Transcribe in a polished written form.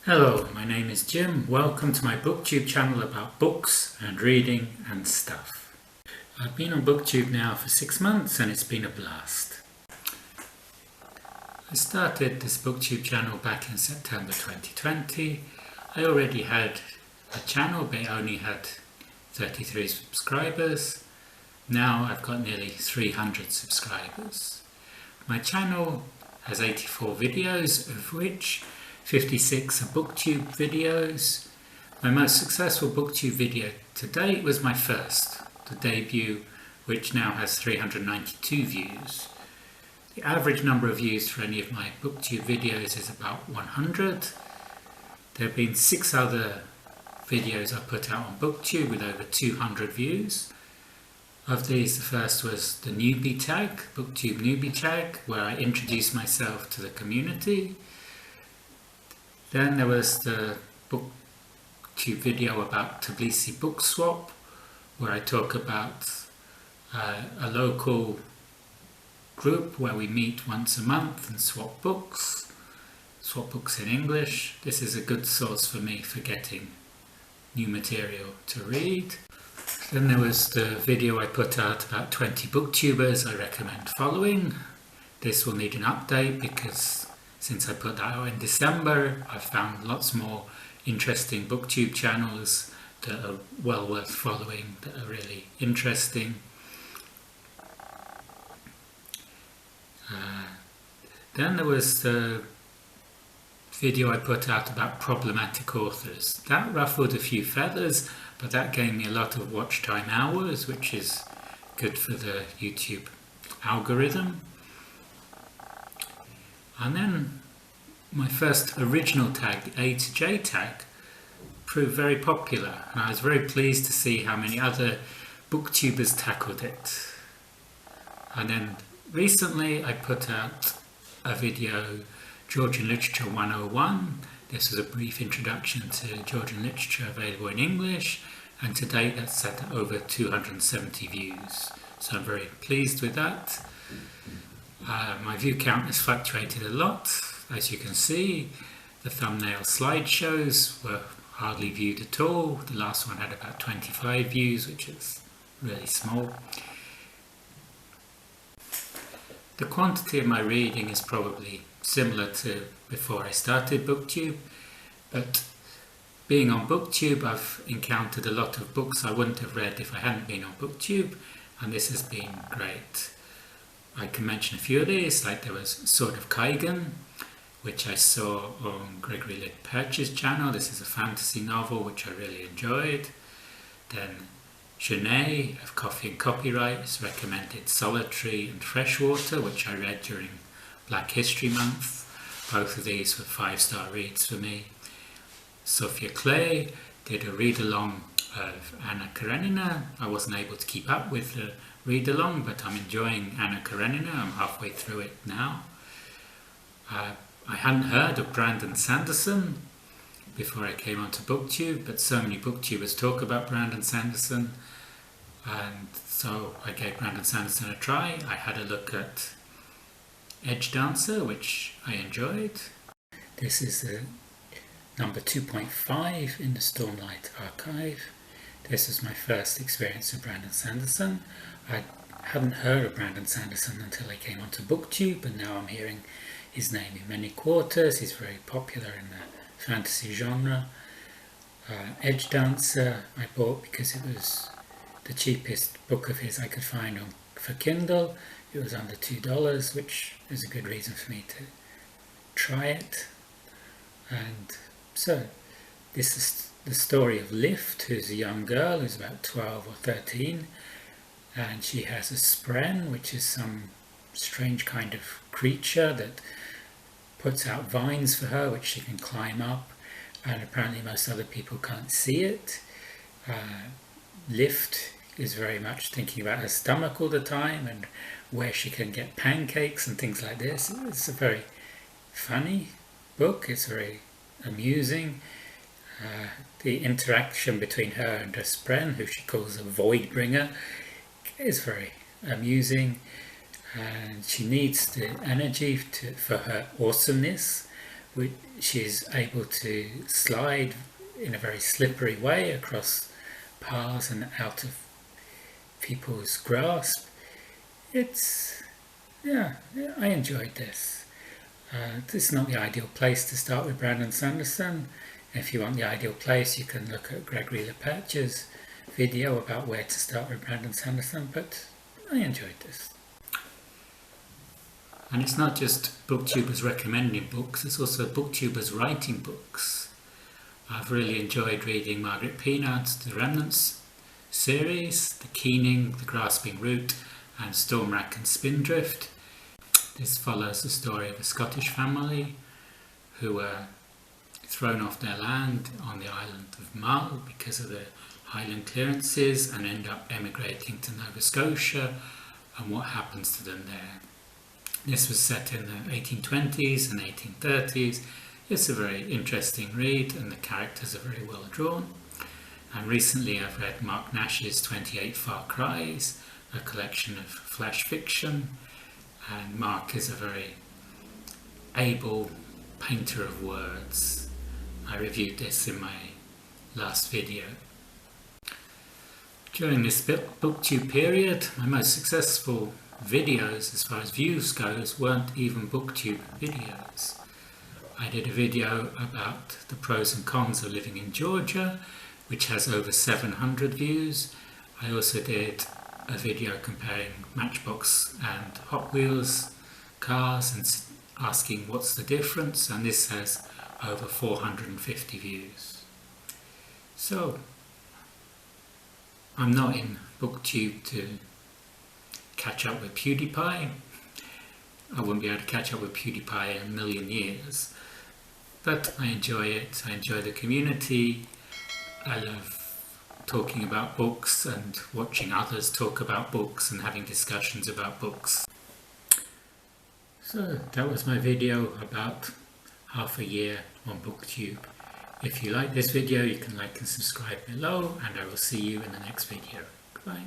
Hello, my name is Jim. Welcome to my Booktube channel about books and reading and stuff. I've been on Booktube now for 6 months and it's been a blast. I started this Booktube channel back in September 2020. I already had a channel but it only had 33 subscribers. Now I've got nearly 300 subscribers. My channel has 84 videos, of which 56 are Booktube videos. My most successful Booktube video to date was my first, the debut, which now has 392 views. The average number of views for any of my Booktube videos is about 100. There have been 6 other videos I put out on Booktube with over 200 views. Of these, the first was the newbie tag, Booktube newbie tag, where I introduced myself to the community. Then there was the Booktube video about Tbilisi Book Swap, where I talk about a local group where we meet once a month and swap books in English. This is a good source for me for getting new material to read. Then there was the video I put out about 20 booktubers I recommend following. This will need an update because since I put that out in December, I've found lots more interesting Booktube channels that are well worth following, that are really interesting. Then there was the video I put out about problematic authors. That ruffled a few feathers, but that gave me a lot of watch time hours, which is good for the YouTube algorithm. And then my first original tag, the A to J tag, proved very popular, and I was very pleased to see how many other booktubers tackled it. And then recently I put out a video, Georgian Literature 101. This was a brief introduction to Georgian literature available in English, and to date that's at over 270 views. So I'm very pleased with that. My view count has fluctuated a lot. As you can see, the thumbnail slideshows were hardly viewed at all. The last one had about 25 views, which is really small. The quantity of my reading is probably similar to before I started Booktube, but being on Booktube I've encountered a lot of books I wouldn't have read if I hadn't been on Booktube, and this has been great. I can mention a few of these, like there was Sword of Kaigen, which I saw on Gregory Lit Perch's channel. This is a fantasy novel which I really enjoyed. Then Genet of Coffee and Copyright has recommended Solitary and Freshwater, which I read during Black History Month. Both of these were 5-star reads for me. Sophia Clay did a read-along of Anna Karenina. I wasn't able to keep up with the read-along, but I'm enjoying Anna Karenina. I'm halfway through it now. I hadn't heard of Brandon Sanderson before I came onto Booktube, but so many booktubers talk about Brandon Sanderson, and so I gave Brandon Sanderson a try. I had a look at Edgedancer, which I enjoyed. This is the number 2.5 in the Stormlight archive. This was my first experience of Brandon Sanderson. I hadn't heard of Brandon Sanderson until I came onto Booktube, and now I'm hearing his name in many quarters. He's very popular in the fantasy genre. Edgedancer I bought because it was the cheapest book of his I could find for Kindle. It was under $2, which is a good reason for me to try it. And so this is the story of Lift, who's a young girl who's about 12 or 13, and she has a spren, which is some strange kind of creature that puts out vines for her which she can climb up, and apparently most other people can't see it. Lift is very much thinking about her stomach all the time and where she can get pancakes and things like this. It's a very funny book, it's very amusing. The interaction between her and her spren, who she calls a void bringer, is very amusing, and she needs the energy for her awesomeness, she's able to slide in a very slippery way across paths and out of people's grasp. I enjoyed this. This is not the ideal place to start with Brandon Sanderson. If you want the ideal place, you can look at Gregory Lepetch's video about where to start with Brandon Sanderson, but I enjoyed this. And it's not just booktubers recommending books, it's also booktubers writing books. I've really enjoyed reading Margaret Pinard's The Remnants series, The Keening, The Grasping Root, and Storm, Wrack and Spindrift. This follows the story of a Scottish family who were thrown off their land on the island of Mull because of the Highland clearances and end up emigrating to Nova Scotia and what happens to them there. This was set in the 1820s and 1830s. It's a very interesting read and the characters are very well drawn. And recently I've read Mark Nash's 28 Far Cries, a collection of flash fiction, and Mark is a very able painter of words. I reviewed this in my last video. During this booktube period, my most successful videos as far as views goes weren't even booktube videos. I did a video about the pros and cons of living in Georgia, which has over 700 views. I also did a video comparing Matchbox and Hot Wheels cars and asking what's the difference, and this has over 450 views. So I'm not in booktube to catch up with PewDiePie. I wouldn't be able to catch up with PewDiePie in a million years, but I enjoy it. I enjoy the community. I love talking about books and watching others talk about books and having discussions about books. So that was my video about half a year on booktube. If you like this video, you can like and subscribe below, and I will see you in the next video. Goodbye.